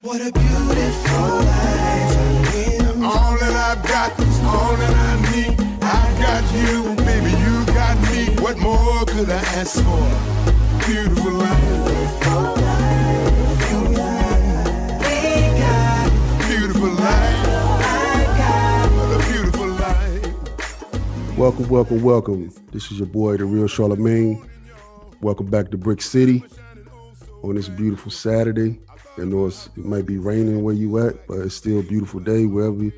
What a beautiful life. All that I've got is all that I need. I got you, baby, you got me. What more could I ask for? Beautiful life. Beautiful life. We got Beautiful life. I got. What a beautiful life. Welcome. This is your boy, the real Charlemagne. Welcome back to Brick City on this beautiful Saturday. I know it might be raining where you at, but it's still a beautiful day wherever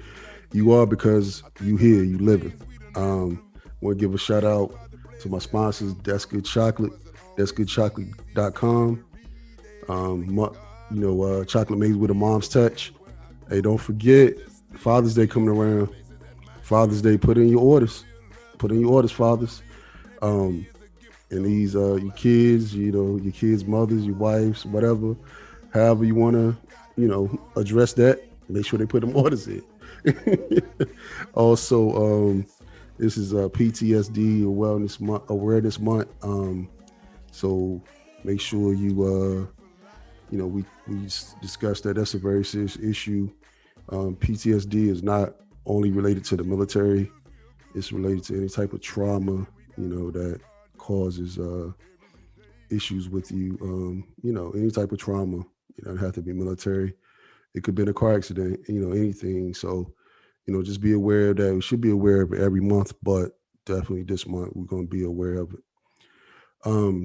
you are because you here, you living. Want to give a shout out to my sponsors, That's Good Chocolate, that'sgoodchocolate.com. Chocolate made with a mom's touch. Hey, don't forget, Father's Day coming around. Father's Day, put in your orders, fathers. And these your kids, your kids' mothers, your wives, whatever, however you want to, address that. Make sure they put them orders in. Also, this is PTSD Awareness Month. So make sure you, we discussed that. That's a very serious issue. PTSD is not only related to the military. It's related to any type of trauma, that causes issues with you. Any type of trauma. It doesn't have to be military. It could be in a car accident, anything. So, just be aware of that. We should be aware of it every month, but definitely this month we're going to be aware of it.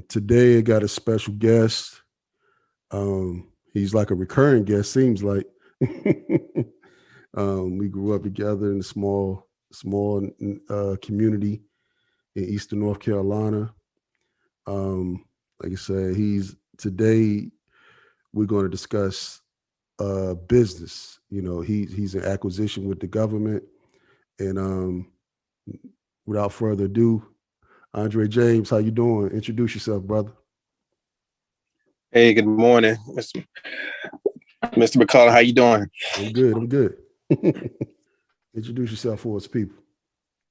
Today I got a special guest. He's like a recurring guest, seems like. We grew up together in a small community in Eastern North Carolina. Like I said, today we're going to discuss business. He's in acquisition with the government. And without further ado, Ondray James, how you doing? Introduce yourself, brother. Hey, good morning, Mr. McCullough. How you doing? I'm good. Introduce yourself for us, people.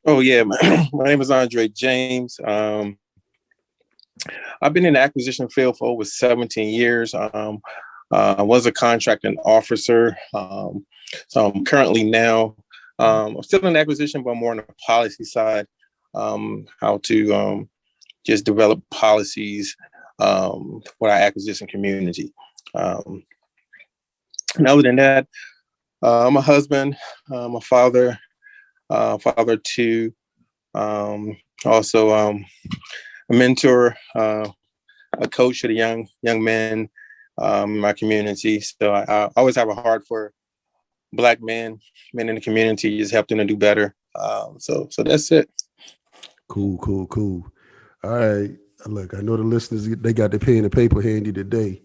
Oh, yeah. My name is Ondray James. I've been in the acquisition field for over 17 years. I was a contracting officer. So I'm currently now, I'm still in acquisition, but more on the policy side, how to just develop policies for our acquisition community. And other than that, I'm a husband, I'm a father to, also a mentor, a coach to the young men in my community. So I always have a heart for Black men in the community, just help them to do better. So that's it. Cool. All right. Look, I know the listeners, they got their pen and paper handy today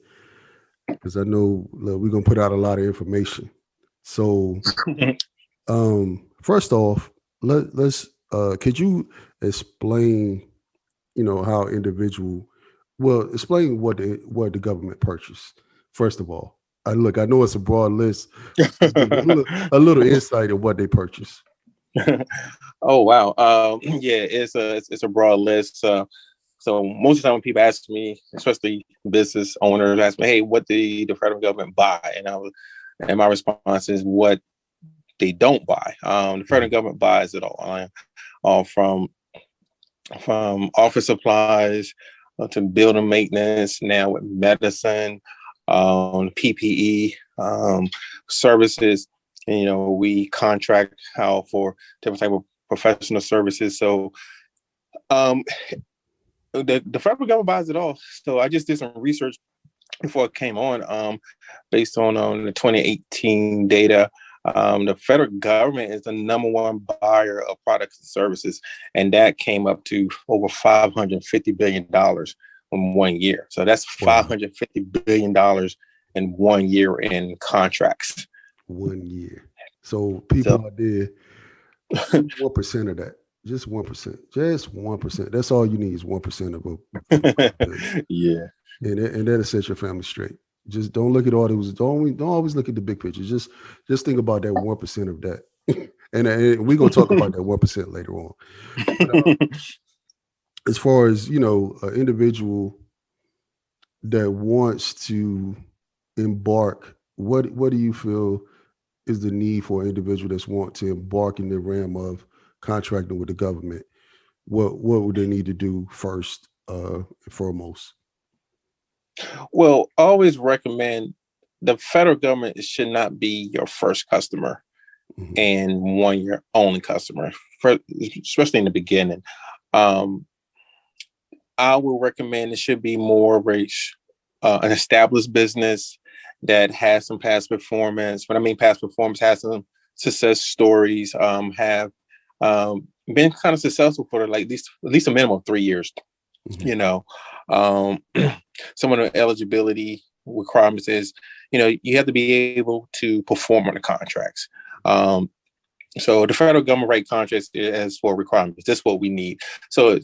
because I know we're going to put out a lot of information. So first off, let's could you explain, how explain what the government purchased, first of all. I know it's a broad list. a little insight of what they purchased. Oh, wow. Yeah, it's a broad list. So most of the time when people ask me, especially business owners, ask me, hey, what did the federal government buy? And my response is what they don't buy. The federal government buys it all from office supplies to building maintenance, now with medicine, PPE, services. And, we contract out for different type of professional services. So the federal government buys it all. So I just did some research before it came on, based on the 2018 data. The federal government is the number one buyer of products and services, and that came up to over $550 billion in 1 year. So that's $550 billion in 1 year in contracts. 1 year. So people out there, 1% of that. Just 1%. Just 1%. That's all you need is 1% of a yeah. And that'll set your family straight. Just don't look at all those. Don't always look at the big picture. Just think about that 1% of that. and we're gonna talk about that 1% later on. But, as far as an individual that wants to embark what do you feel is the need for an individual that's want to embark in the realm of contracting with the government? What would they need to do first and foremost? Well, I always recommend the federal government should not be your first customer Mhm. and one your only customer, for, especially in the beginning. Um, I will recommend it should be more of an established business that has some past performance. When I mean past performance, has some success stories, have been kind of successful for like at least a minimum of 3 years. Mhm. You know, um, some of the eligibility requirements is, you have to be able to perform on the contracts. Um, so the federal government write contracts as for requirements. That's what we need. So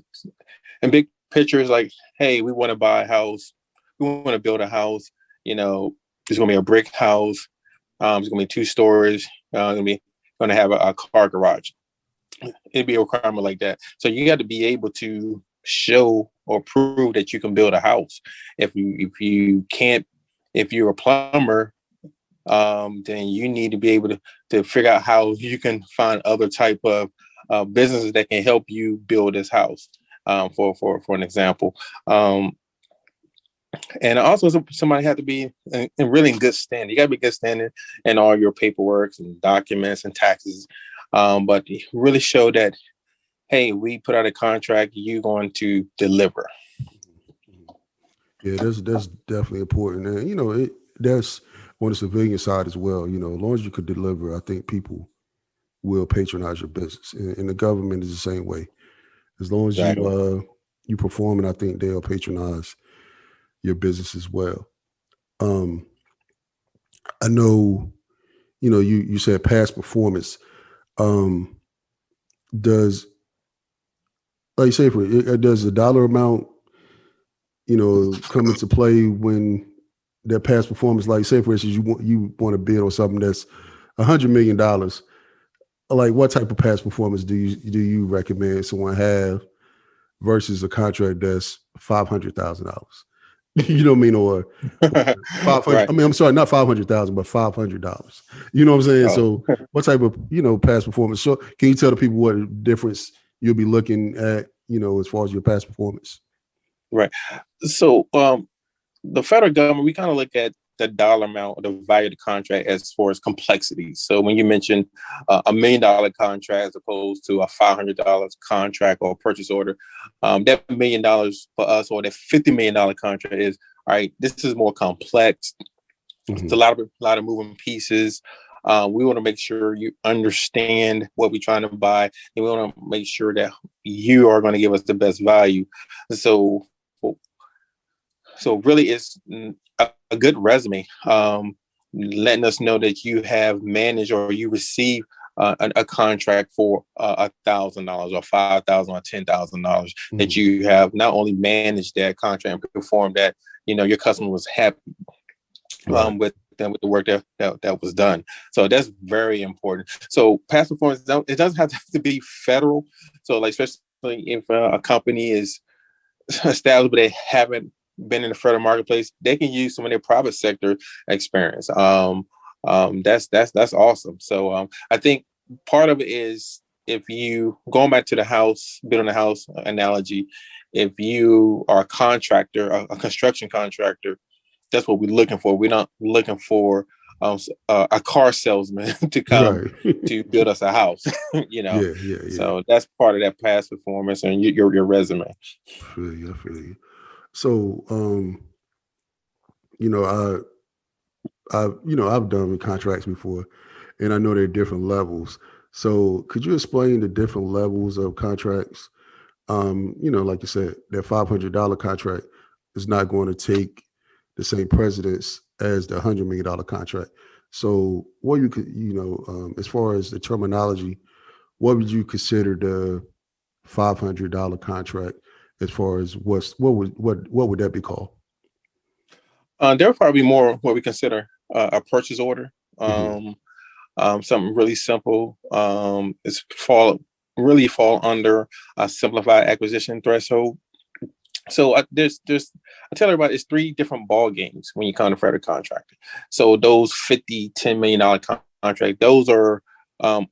in big pictures, like, hey, we want to buy a house, we want to build a house. It's going to be a brick house. It's going to be 2 stories. Going to have a car garage. It'd be a requirement like that. So you got to be able to show or prove that you can build a house. If you can't, if you're a plumber, then you need to be able to figure out how you can find other type of businesses that can help you build this house. For an example, and also somebody had to be in really good standing. You got to be good standing in all your paperwork and documents and taxes, but really show that, hey, we put out a contract, you're going to deliver. Yeah, that's definitely important, and that's on the civilian side as well. As long as you could deliver, I think people will patronize your business, and the government is the same way. As long as Exactly. you perform, and I think they'll patronize your business as well. Um, I know, you said past performance. Um, does like say for does the dollar amount come into play when that past performance? Like say for instance, you want to bid on something that's $100 million. Like what type of past performance do you recommend someone have versus a contract that's $500,000? You know what I mean? Or 500. Right. I mean, I'm sorry, not 500,000, but $500. You know what I'm saying? Oh, So, what type of past performance? So, can you tell the people what difference you'll be looking at? As far as your past performance. right. So, the federal government, we kind of look at the dollar amount, the value of the contract as far as complexity. So when you mention $1 million contract as opposed to a $500 contract or purchase order, that $1 million for us or that $50 million contract is, all right, this is more complex. It's a Hmm. lot of moving pieces. We want to make sure you understand what we're trying to buy, and we want to make sure that you are going to give us the best value. So so really, it's a good resume, letting us know that you have managed or you receive a contract for $1,000 or $5,000 or $10,000. That Hmm. you have not only managed that contract and performed that, your customer was happy Right. with them with the work that was done. So that's very important. So past performance, it doesn't have to be federal. So like especially if a company is established, but they haven't been in the federal marketplace, they can use some of their private sector experience. That's awesome. So I think part of it is, if you going back to the house, building a house analogy, if you are a contractor, a construction contractor, that's what we're looking for. We're not looking for a car salesman to come Right. to build us a house, you know. Yeah. Yeah. Yeah. So that's part of that past performance and your resume. Feel you. I feel you. So, you know, I've done contracts before, and I know there are different levels. So, could you explain the different levels of contracts? Like you said, that $500 contract is not going to take the same precedence as the $100 million contract. So, what you could, as far as the terminology, what would you consider the $500 contract? As far as what would that be called? There would probably be more what we consider a purchase order. Hmm. Something really simple. It's fall under a simplified acquisition threshold. So I tell everybody it's three different ball games when you come to federal contracting. So those 50, $10 million contract, those are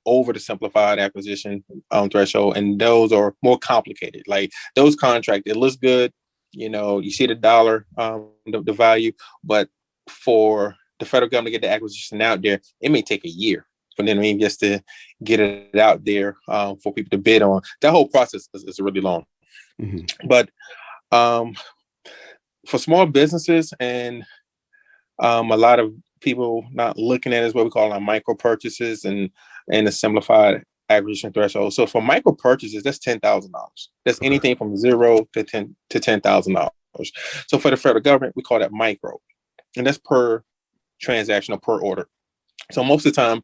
over the simplified acquisition threshold, and those are more complicated. Like those contracts, it looks good, you see the dollar, the value, but for the federal government to get the acquisition out there, it may take a year for them just to get it out there for people to bid on. That whole process is really long. Mm-hmm. But for small businesses and a lot of people not looking at it, is what we call our micro purchases and the simplified acquisition threshold. So for micro purchases, that's $10,000. That's anything from $0 to $10,000. So for the federal government, we call that micro, and that's per transaction or per order. So most of the time,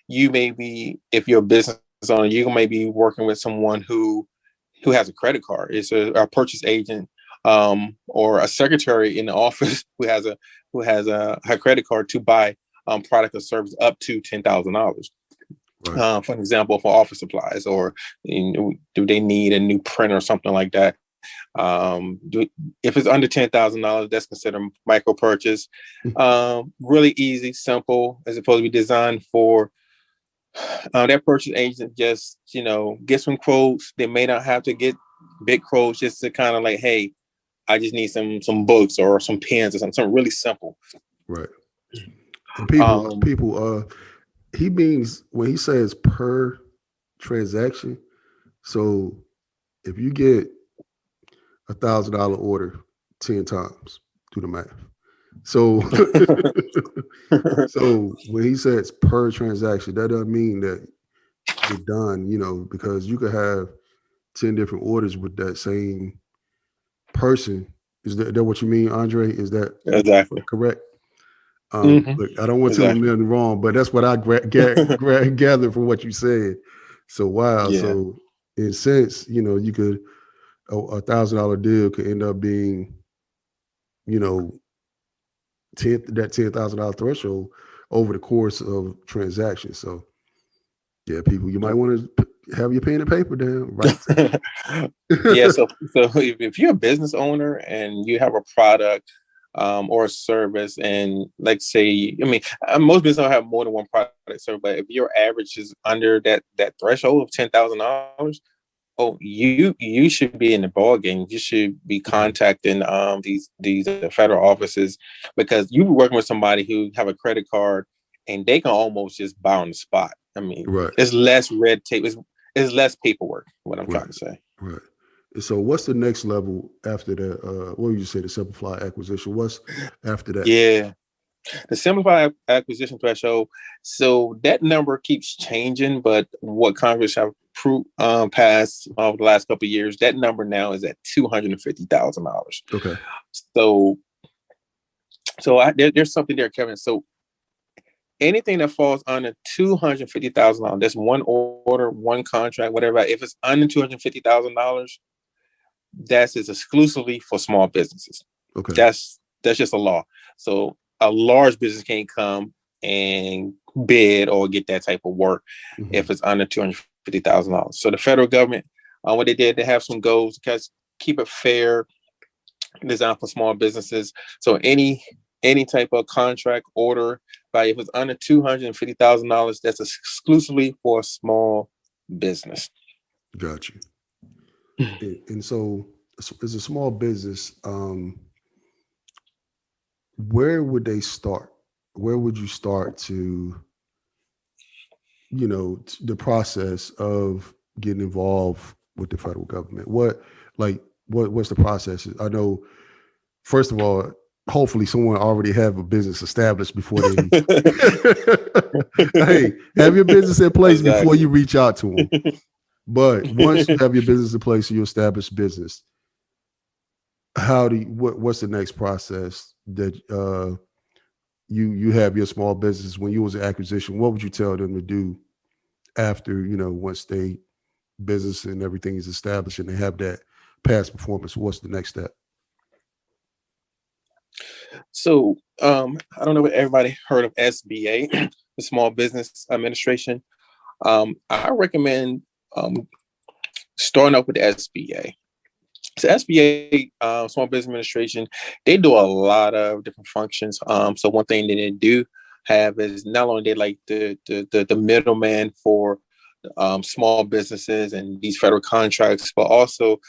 you may be, if you're a business owner, you may be working with someone who has a credit card. It's a purchase agent or a secretary in the office who has a credit card to buy product or service up to $10,000. Right. For example, for office supplies, or do they need a new printer or something like that? If it's under $10,000, that's considered micro purchase. Really easy, simple, as opposed to be designed for that purchase agent. Just get some quotes. They may not have to get big quotes, just to kind of like, hey, I just need some books or some pens or something really simple. Right. And people, he means when he says per transaction. So if you get $1,000 order 10 times, do the math. So, so when he says per transaction, that doesn't mean that you're done, because you could have 10 different orders with that same person. Is that what you mean, Ondray? Is that exactly correct? Mm-hmm. Look, I don't want to tell you nothing wrong, but that's what I gathered from what you said. So wow. Yeah. So in a sense, you could $1,000 deal could end up being, that $10,000 threshold over the course of transactions. So yeah, people, you might want to have your pen and paper down, right? Yeah. So if you're a business owner and you have a product or a service, and like say, most businesses don't have more than one product service, but if your average is under that threshold of $10,000, you should be in the ball game. You should be contacting these federal offices, because you be working with somebody who have a credit card and they can almost just buy on the spot. Right. It's less red tape. It's less paperwork. What I'm trying to say. Right. So what's the next level after that? What would you say, the simplified acquisition? What's after that? Yeah. The simplified acquisition threshold. So that number keeps changing, but what Congress have passed over the last couple of years, that number now is at $250,000. Okay. So there's something there, Kevin. So anything that falls under $250,000, that's one order, one contract, whatever. If it's under $250,000, that is exclusively for small businesses. Okay. That's just a law. So a large business can't come and bid or get that type of work if it's under $250,000. So the federal government, what they did, they have some goals to keep it fair, designed for small businesses. So any type of contract order, if it's under $250,000, that's exclusively for a small business. Got you. And so as a small business, where would they start? Where would you start to, the process of getting involved with the federal government? What's the process? I know, first of all, hopefully someone already have a business established before they, hey, have your business in place before you reach out to them. But once you have your business in place, you establish business. What's the next process that you have your small business? When you was an acquisition, what would you tell them to do after, once they business and everything is established and they have that past performance? What's the next step? So I don't know if everybody heard of SBA, the Small Business Administration. I recommend starting up with the SBA. So SBA, Small Business Administration, they do a lot of different functions. So one thing that they do have is not only they like the middleman for small businesses and these federal contracts, but also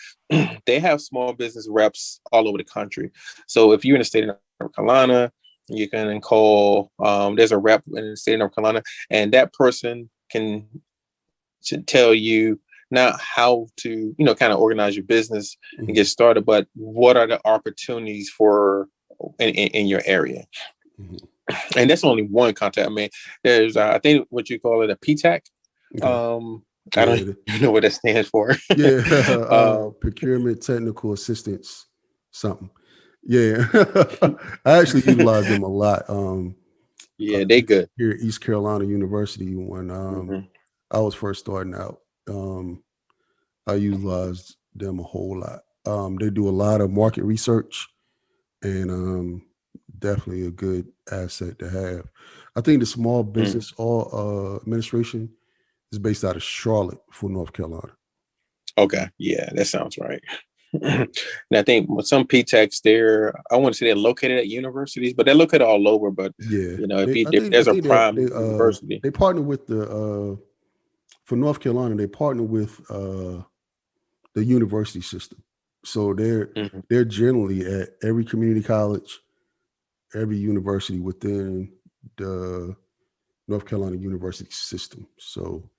they have small business reps all over the country. So if you're in the state of North Carolina, you can call. There's a rep in the state of North Carolina, and that person can tell you not how to, kind of organize your business and get started, but what are the opportunities for in your area. And that's only one contact. I mean, there's I think what you call it a PTAC. I don't even know what that stands for. Procurement Technical Assistance, something. Yeah, I actually utilize them a lot. Yeah, they good here at East Carolina University when I was first starting out. I utilized them a whole lot. They do a lot of market research, and definitely a good asset to have. I think the Small Business Administration is based out of Charlotte for North Carolina. Okay, yeah, that sounds right. And I think with some PTACs, I want to say they're located at universities, but they're located all over. But yeah, there's a prime university. They partner with for North Carolina. They partner with the university system, so they're generally at every community college, every university within the North Carolina university system. So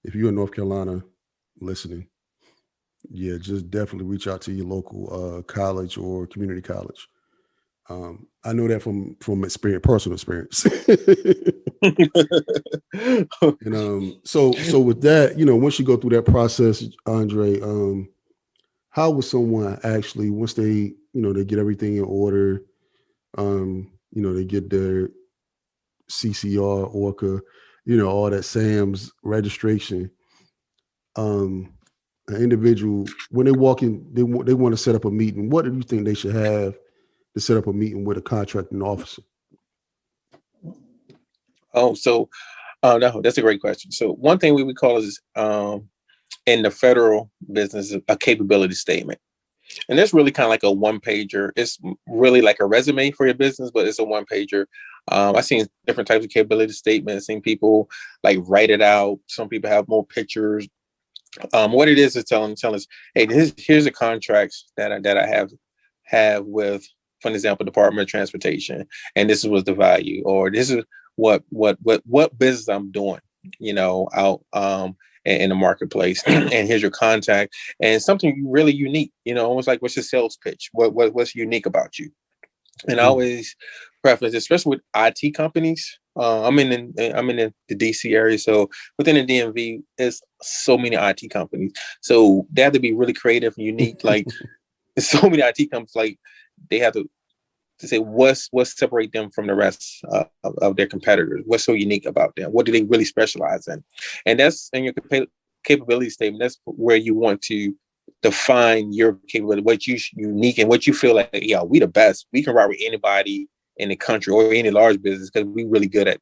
if you're in North Carolina listening, yeah, just definitely reach out to your local college or community college. I know that from personal experience. And so with that, once you go through that process, Ondray, how would someone actually, once they, they get everything in order, they get their CCR, ORCA, all that SAMS registration, an individual, when they walk in, they want to set up a meeting. What do you think they should have to set up a meeting with a contracting officer? Oh, so no, that's a great question. So one thing we would call is in the federal business a capability statement. And that's really kind of like a one pager. It's really like a resume for your business, but it's a one pager. I've seen different types of capability statements. I've seen people like write it out. Some people have more pictures. What it is telling us, hey, here's the contracts that I have with, for example, Department of Transportation, and this was the value, or this is what business I'm doing, out in the marketplace, and here's your contact, and something really unique, almost like what's your sales pitch, what's unique about you. And I always preface, especially with IT companies. I'm in the DC area, so within the DMV, there's so many IT companies. So they have to be really creative and unique. Like so many IT companies, like they have to say what separate them from the rest of their competitors. What's so unique about them? What do they really specialize in? And that's in your capability statement. That's where you want to define your capability, what you unique and what you feel like, yeah, we the best. We can ride with anybody in the country or any large business because we really good at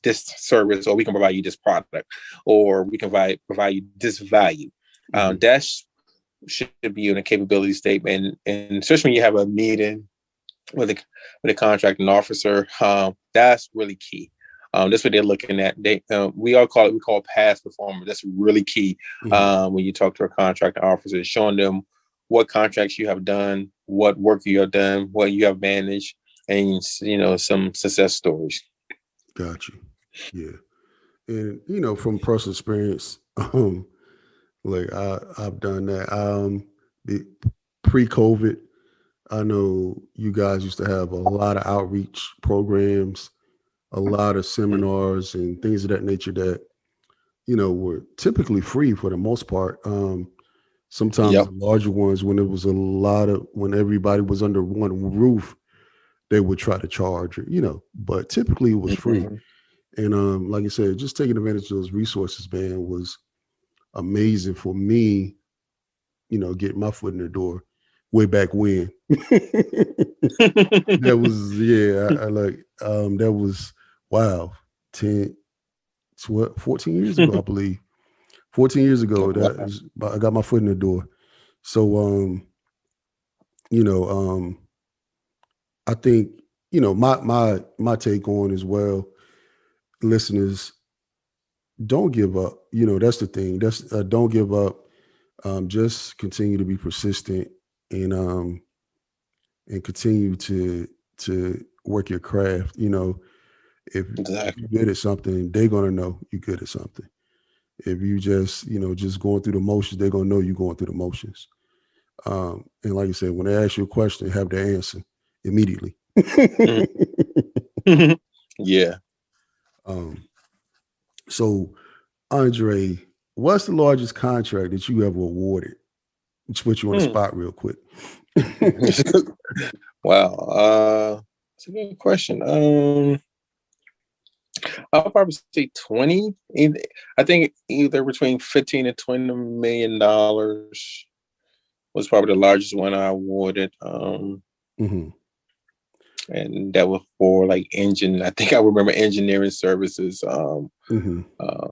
this service, or we can provide you this product, or we can provide you this value. That should be in a capability statement. And especially when you have a meeting with a contracting officer, that's really key. That's what they're looking at. We call past performance. That's really key. When you talk to a contracting officer, showing them what contracts you have done, what work you have done, what you have managed, and some success stories. Got you. Yeah, and from personal experience, like I've done that. Pre-COVID, I know you guys used to have a lot of outreach programs, a lot of seminars and things of that nature that, were typically free for the most part. Sometimes the larger ones, when when everybody was under one roof, they would try to charge, but typically it was free. And like I said, just taking advantage of those resources, man, was amazing for me, getting my foot in the door way back when. That was, that was, wow, 14 years ago, I believe. 14 years ago, I got my foot in the door. So you know, I think, my take on as well, listeners, don't give up. That's the thing. That's don't give up. Just continue to be persistent and continue to work your craft. If Exactly. you're good at something, they're gonna know you're good at something. If you just going through the motions, they're gonna know you're going through the motions. And like you said, when they ask you a question, have the answer immediately. Mhm. Yeah. um, so, Andre, what's the largest contract that you ever awarded? Let's put you on the Hmm. spot real quick. Wow. That's a good question. I'll probably say 20. I think either between 15 and $20 million was probably the largest one I awarded. Hmm. And that was for like I think I remember engineering services. Hmm. Uh,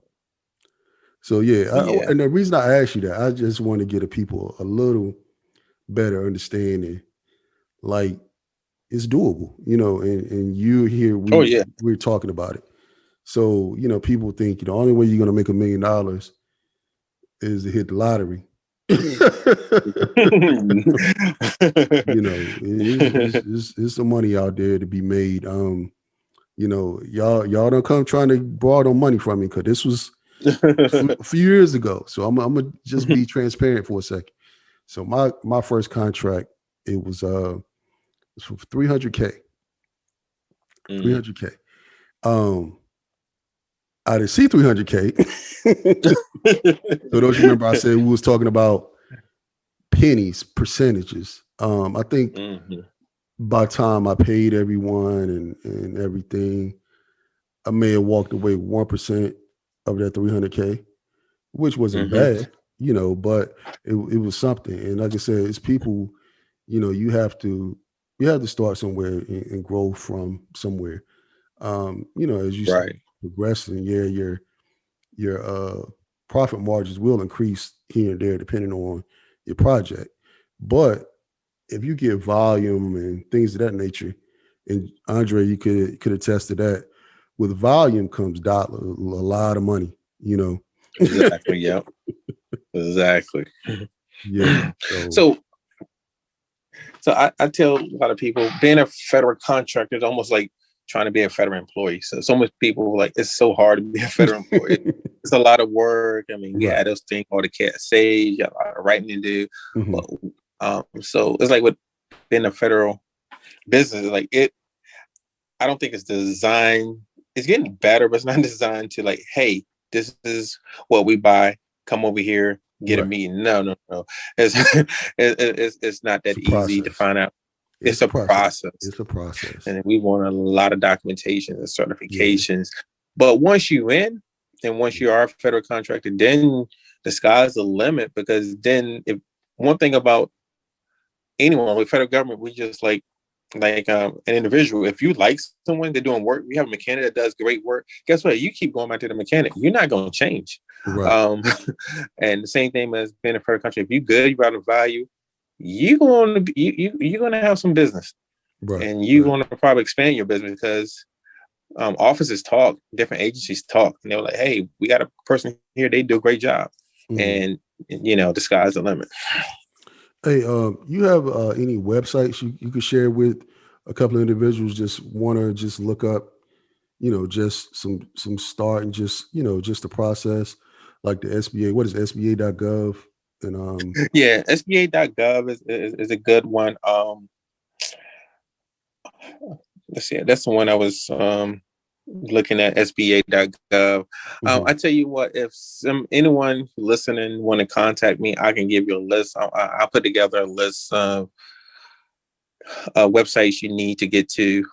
So yeah, yeah. and the reason I asked you that, I just want to get the people a little better understanding. Like, it's doable, and you here, Oh yeah. we're talking about it. So, people think the only way you're going to make $1 million is to hit the lottery. It's the money out there to be made. Y'all don't come trying to borrow no money from me, because this was a few years ago. So I'm gonna just be transparent for a second. So my first contract, it was for 300K. Mm. 300K. Um, I didn't see 300K. So don't you remember I said we was talking about pennies, percentages? I think Mhm. by the time I paid everyone and everything, I may have walked away with 1% of that 300K, which wasn't Mhm. bad, but it was something. And like I said, it's people, you have to start somewhere and grow from somewhere. As you start Right. progressing, yeah, your profit margins will increase here and there depending on your project. But if you get volume and things of that nature, and Andre, you could attest to that. With volume comes a lot of money. You know. Exactly. Yep. Exactly. Yeah. So. So I tell a lot of people being a federal contractor is almost like trying to be a federal employee. So much people like it's so hard to be a federal employee. It's a lot of work. I mean, Right. yeah, those things all the cat say, you got a lot of writing to do. Hmm. But so it's like with being a federal business, like I don't think it's designed. It's getting better, but it's not designed to like, hey, this is what we buy. Come over here, get a Right. meeting. No, no, no. It's it's not It's that a easy to process. find out. It's It's a a process. process, It's a process. and we want a lot of documentation and Yeah. certifications. But once you in, and once you are a federal contractor, then the sky's the limit. Because then, if one thing about anyone with federal government, we just like an individual. If you like someone, they're doing work. We have a mechanic that does great work. Guess what? You keep going back to the mechanic. You're not going to change. Right. Um, and the same thing as being a federal country. If you good, you got a value. You going to be, you're going to have some business, Right. and you Right. want to probably expand your business because offices talk, different agencies talk, and they're like, "Hey, we got a person here. They do a great job," Mhm. and the sky's the limit. Hey, you have any websites you could share with a couple of individuals just want to just look up, just some start and just the process, like the SBA. What is SBA.gov? And Yeah, SBA.gov is a good one. Let's see, that's the one I was looking at, SBA.gov. mhm. I tell you what, if anyone listening want to contact me, I can give you a list. I'll put together a list of websites you need to get to.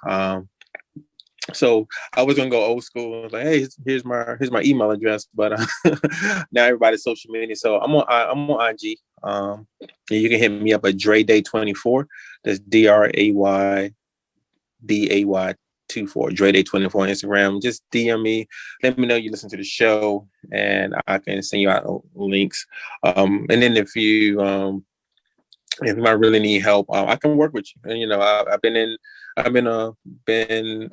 So I was gonna go old school. I was like, hey, here's my email address, but now everybody's social media. So I'm on IG. And you can hit me up at Dre Day 24. That's DRAYDAY 24. Dre Day 24 on Instagram. Just DM me. Let me know you listen to the show, and I can send you out links. And then if you if you might really need help, I can work with you. And I've been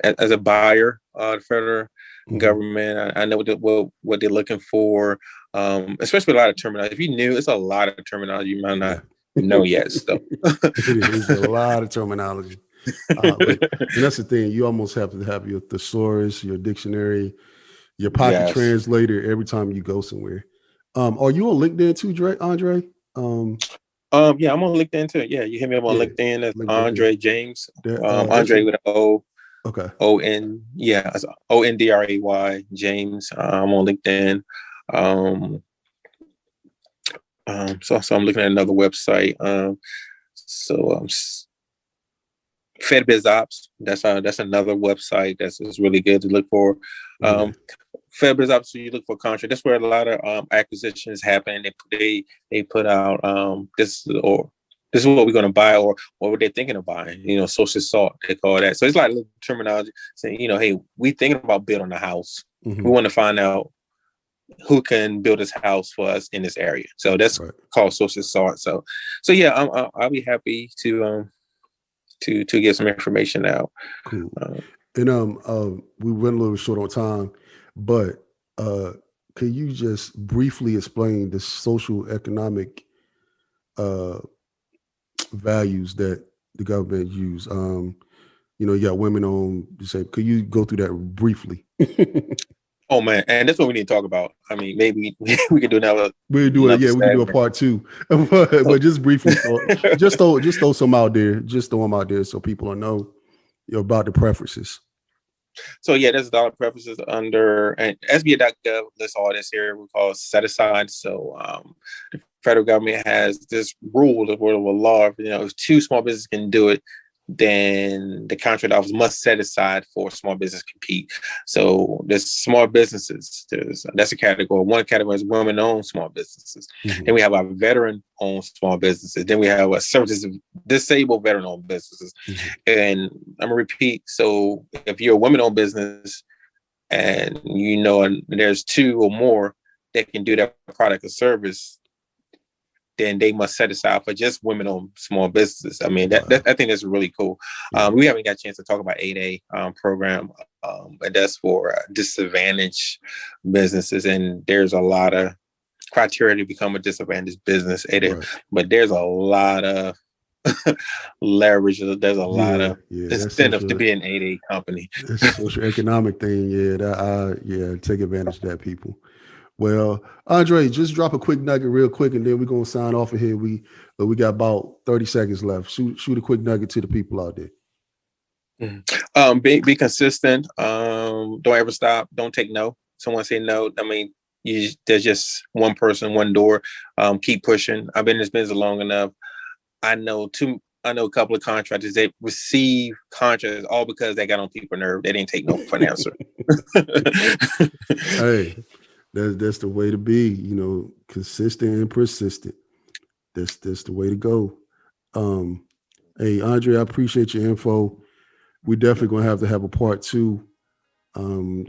as a buyer, the federal government. I know what they're looking for, especially a lot of terminology. If you knew, it's a lot of terminology you might not know yet. So It is a lot of terminology. And that's the thing. You almost have to have your thesaurus, your dictionary, your pocket yes. translator every time you go somewhere. Are you on LinkedIn too, Ondray? Yeah, I'm on LinkedIn too. Yeah, you hit me up on LinkedIn. That's LinkedIn. Ondray James. That's Ondray with an O. Okay. O-N, yeah, Ondray James. I'm on LinkedIn. So I'm looking at another website. FedBizOps. That's another website that's really good to look for. FedBizOps. So you look for contract. That's where a lot of acquisitions happen. They put out this is what we're going to buy, or what they're thinking of buying. Social salt, they call that. So it's like a little terminology saying, hey, we thinking about building a house. We want to find out who can build this house for us in this area. So that's called social salt. So yeah, I'll be happy to get some information out. Cool. And we went a little short on time, but can you just briefly explain the social economic values that the government use? You got women on. Say, could you go through that briefly? Oh man, and that's what we need to talk about. I mean, maybe we could do another. We do it. Yeah, we can do a part 2. but just briefly, just throw some out there. Just throw them out there so people will know about the preferences. So yeah, there's dollar preferences under, and SBA.gov lists all this here. We call it set aside. So the federal government has this rule of a law. If 2 small businesses can do it, then the contract office must set aside for small business compete. So there's small businesses. That's a category. One category is women-owned small businesses. Then we have our veteran-owned small businesses. Then we have a services disabled veteran-owned businesses. And I'm gonna repeat. So if you're a women-owned business and there's 2 or more that can do that product or service, then they must set aside for just women-owned small businesses. I mean, I think that's really cool. We haven't got a chance to talk about 8A program, and that's for disadvantaged businesses. And there's a lot of criteria to become a disadvantaged business, 8A, but there's a lot of leverage. There's a lot of incentive to be an 8A company. It's a social economic thing. Take advantage of that, people. Well, Ondray, just drop a quick nugget real quick, and then we're going to sign off of here. We got about 30 seconds left. Shoot a quick nugget to the people out there. Be consistent. Don't ever stop. Don't take no. Someone say no. I mean, there's just one person, one door. Keep pushing. I've been in this business long enough. I know a couple of contractors, they receive contracts all because they got on people's nerve. They didn't take no for an answer. Hey. That's the way to be, consistent and persistent. That's the way to go. Hey, Ondray, I appreciate your info. We definitely gonna have a part 2. I'm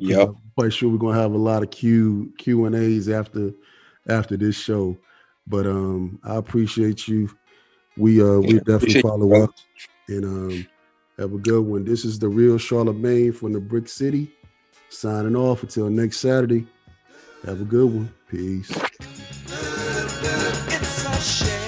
quite sure we're gonna have a lot of Q&As after this show. But I appreciate you. We definitely follow up and have a good one. This is the real Charlemagne from the Brick City. Signing off until next Saturday. Have a good one. Peace. It's a shame.